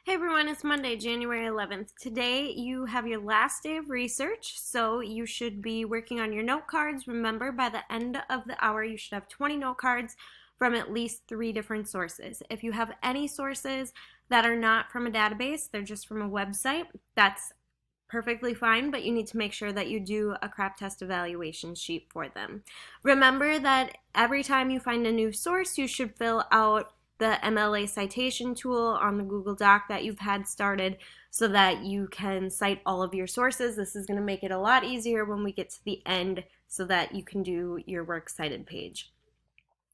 Hey everyone, it's Monday, January 11th. Today you have your last day of research, so you should be working on your note cards. Remember, by the end of the hour, you should have 20 note cards from at least 3 different sources. If you have any sources that are not from a database, they're just from a website, that's perfectly fine, but you need to make sure that you do a crap test evaluation sheet for them. Remember that every time you find a new source, you should fill out the MLA citation tool on the Google Doc that you've had started so that you can cite all of your sources. This is going to make it a lot easier when we get to the end so that you can do your works cited page.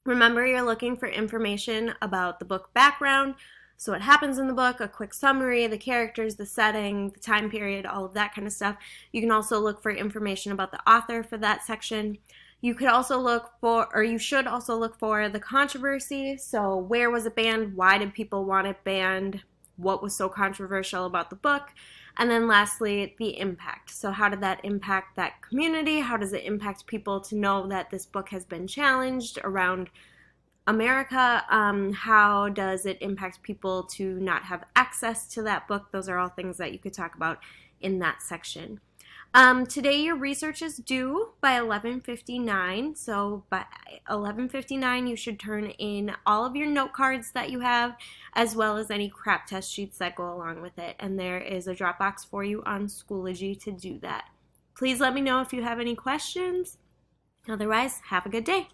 Remember, you're looking for information about the book background, so what happens in the book, a quick summary, the characters, the setting, the time period, all of that kind of stuff. You can also look for information about the author for that section. You could also look for, or you should also look for the controversy. So where was it banned? Why did people want it banned? What was so controversial about the book? And then lastly, the impact. So how did that impact that community? How does it impact people to know that this book has been challenged around America? How does it impact people to not have access to that book? Those are all things that you could talk about in that section. Today your research is due by 11:59, so by 11:59 you should turn in all of your note cards that you have, as well as any crap test sheets that go along with it, and there is a Dropbox for you on Schoology to do that. Please let me know if you have any questions. Otherwise, have a good day.